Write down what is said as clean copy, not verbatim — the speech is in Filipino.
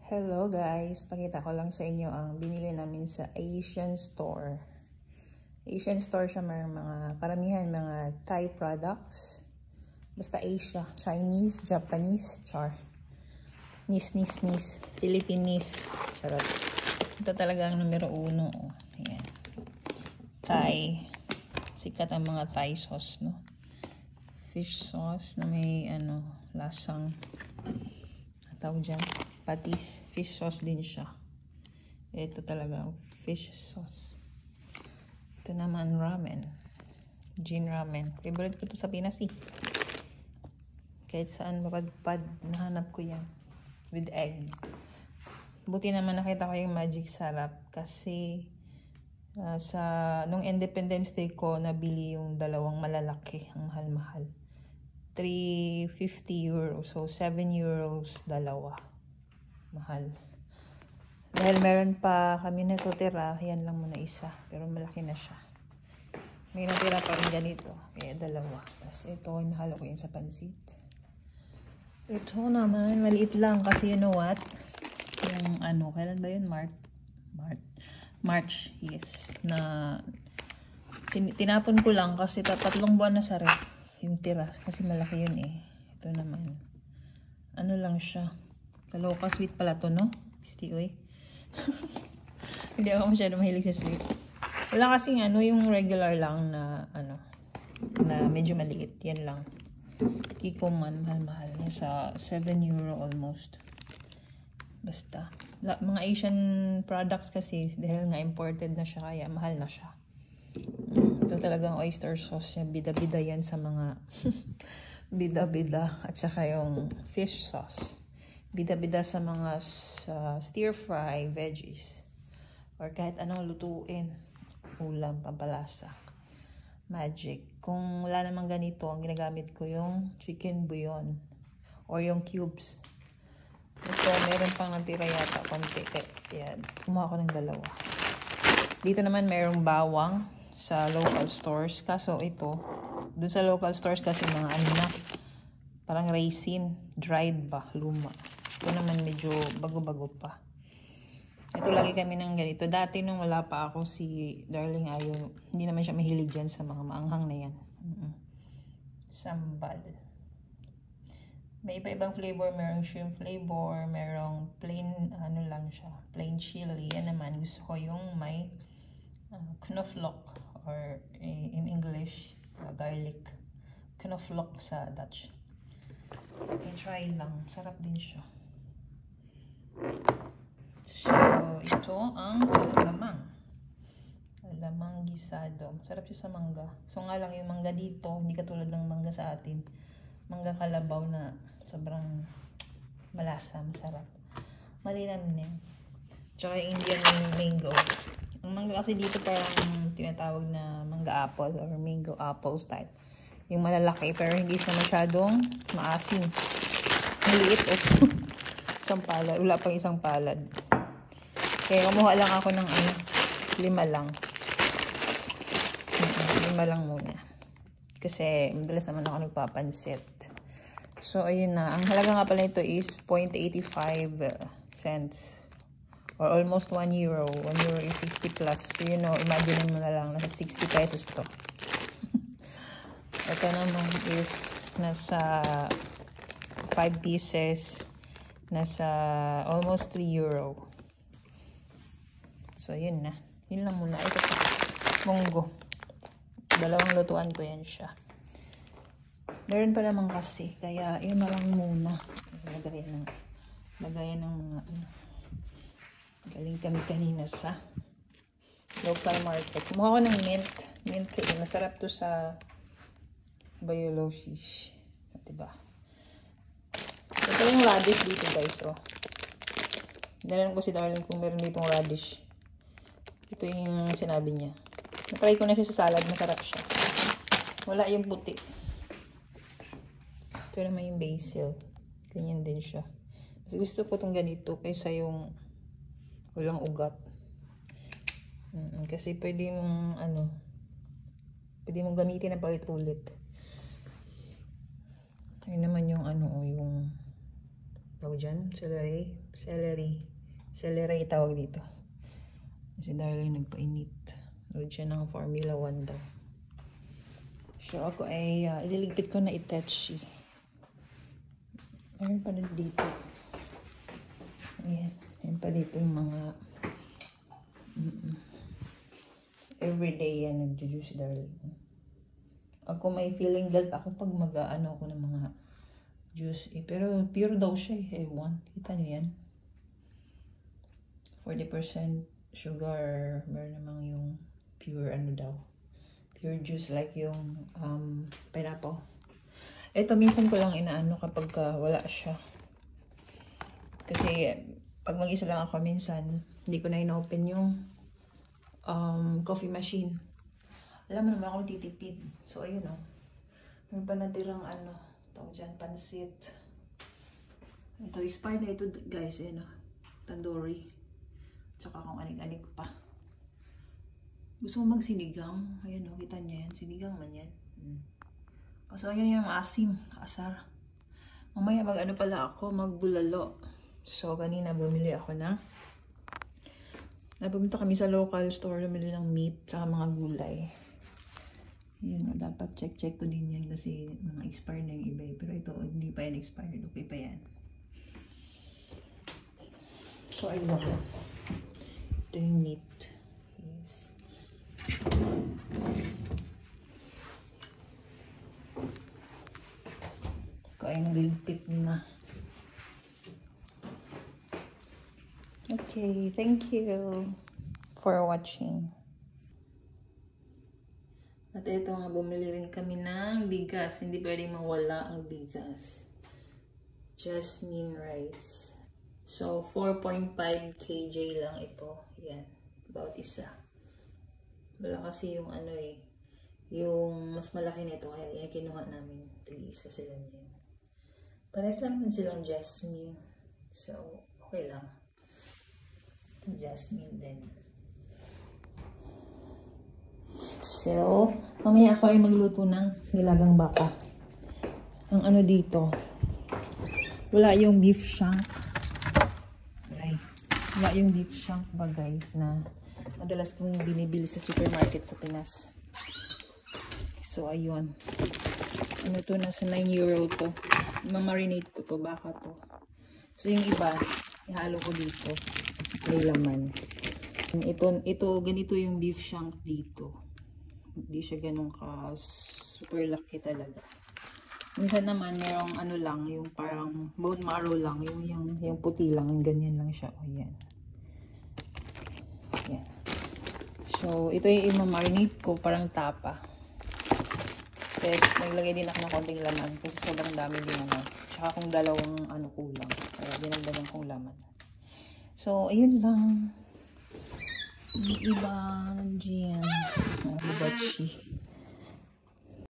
Hello guys, pakita ko lang sa inyo ang binili namin sa Asian Store. Asian Store siya, may mga karamihan mga Thai products. Basta Asia, Chinese, Japanese, char. Nis, Philippines, charot. Ito talaga ang numero 1. Oh. Ayan. Thai. Sikat ang mga Thai sauce, no? Fish sauce na may lasang tawag dyan, patis. Fish sauce din siya. Ito talaga fish sauce. Ito naman ramen, Jin ramen. Favorite ko to sa Pinas eh. Kahit saan mapadpad, nahanap ko yan with egg. Buti naman nakita ko yung magic sarap kasi nung Independence Day ko nabili yung dalawang malalaki, ang mahal-mahal. 350 euros. So, 7 euros dalawa. Mahal. Dahil meron pa kami natutira, yan lang muna isa. Pero malaki na siya. May natira pa rin ganito. Kaya dalawa. Tapos ito, nahalo ko yan sa pansit. Ito naman, maliit lang. Kasi you know what? Yung kailan ba yun? March. Yes. Na tinapon ko lang kasi 3 buwan na sa ref. Yung tira, kasi malaki yun eh. Ito naman. Lang siya. Kaloka sweet pala to, no? Pisti, oy. Hindi ako masyado mahilig sa sweet. Wala kasing yung regular lang na, na medyo maliit. Yan lang. Kikoman, mahal-mahal. Nasa 7 euro almost. Basta. Mga Asian products kasi, dahil nga imported na siya, kaya mahal na siya. Ito talagang oyster sauce niya. Bida-bida yan sa mga bida-bida. At saka yung fish sauce. Bida-bida sa mga stir-fry veggies. Or kahit anong lutuin. Ulam, pampalasa. Magic. Kung wala namang ganito, ang ginagamit ko yung chicken bouillon. Or yung cubes. Ito, meron pang natira yata. Konti. Kaya, kumuha ko ng dalawa. Dito naman merong bawang sa local stores. Kaso ito, dun sa local stores kasi mga parang raisin, dried ba, luma. Ito naman medyo bago-bago pa. Ito lagi kami ng ganito. Dati nung wala pa ako, si Darling ayaw, hindi naman siya mahilig dyan sa mga maanghang na yan. Sambal. May iba-ibang flavor. Merong shrimp flavor, merong plain, lang siya, plain chili. Yan naman, gusto ko yung may knoflook. Or in English, garlic. Knoflook sa Dutch. Okay, try lang. Sarap din siya. So, ito ang lamang gisado. Sarap siya sa mangga. So nga lang yung mangga dito, hindi katulad ng mangga sa atin. Mangga kalabaw na sobrang malasa, masarap. Malinamin. Tsaka yung Indian mango. Ang mangga kasi dito parang tinatawag na mangga apple or mango apple style. Yung malalaki pero hindi siya masyadong maasim. Maliit isang palad. Wala pang isang palad. Kaya kumuha lang ako ng 5 lang. 5 lang muna. Kasi madalas naman ako nagpapansit. So ayun na. Ang halaga nga pala nito is 0.85 cents. Or almost 1 euro. 1 euro is 60 plus. So, imagine mo na lang. Nasa 60 pesos to. Ito naman is nasa 5 pieces. Nasa almost 3 euro. So, yun na. Yun lang muna. Ito pa. Munggo. Dalawang lutuan ko yan siya. Meron pa naman kasi. Kaya, yun na lang muna. Lagayan ng mga galing kami kanina sa local market. Kumuha ko ng mint. Mint, masarap to sa Biologis. Diba? Ito yung radish dito guys. Dalalan ko si Darling kung meron ditong radish. Ito yung sinabi niya. Natry ko na siya sa salad. Masarap siya. Wala yung puti. Ito naman yung basil. Ganyan din siya. Mas gusto ko itong ganito kaysa yung walang ugat. Kasi pwede mong pwede mong gamitin na paulit-ulit. Ayun naman yung yung tawag dyan, celery tawag dito. Si Darling nagpainit. Load siya ng Formula 1 daw. So ako ay ililigpit ko na Itachi. Ayun pa rin dito. Ayan. Ayun pa dito yung mga everyday yan nag-juice si Darling. Ako may feeling guilt ako pag mag-ano ako ng mga juice. Pero pure daw siya eh. Ewan. Kita niyo yan. 40% sugar. Meron namang yung pure ano daw. Pure juice like yung pineapple. Ito minsan ko lang inaano kapag wala siya. Kasi pag mag-isa lang ako minsan, hindi ko na ina-open yung coffee machine. Alam mo naman ako titipid. So, ayun o. May pa natirang ano. Tawag dyan, pansit. Ito, expired na ito guys. Ayun o. Tandoori. Tsaka kung anig-anig pa. Gusto mo magsinigang. Ayun o, kita niya yan. Sinigang man yan. Kasi ayun yung asim. Kaasar. Mamaya mag-ano pala ako. Magbulalo. So, kanina bumili ako na. Napumunta kami sa local store. Bumili ng meat. Tsaka mga gulay. Yun o, dapat check ko din yan kasi mga expired na yung iba. Pero ito, hindi pa yan expired. Okay pa yan. So, ayun. Ito yung meat. Yes. Ito ay naligpit na. Okay, thank you for watching. At ito nga, bumili rin kami ng bigas. Hindi pwedeng mawala ang bigas. Jasmine rice. So, 4.5 kg lang ito. Yan. About isa. Wala kasi yung ano eh. Yung mas malaki nito. Kaya yan kinuha namin. Tig-isa sila niyan. Pares lang din silang jasmine. So, okay lang. Ito jasmine din. So, mamaya ako ay magluto ng nilagang baka. Ang ano dito, wala yung beef shank. Wala yung beef shank ba guys na madalas kong binibili sa supermarket sa Pinas. So, ayun. Ano to, nasa 9 euro to. Mamarinate ko to, baka to. So, yung iba, ihalo ko dito. May laman. Ito, ganito yung beef shank dito. Hindi siya ganun ka super laki talaga. Minsan naman merong ano lang, yung parang bone marrow lang, yung puti lang, yung ganyan lang siya. O yan. Yan. So, ito yung i-marinate ko, parang tapa. Yes, naglagay din ako ng konting laman kasi sobrang dami din naman. Tsaka kung dalawang ano kulang. Kaya dinagdagan kong laman. So, ayun lang. Yung iba, nandiyan. Hibachi.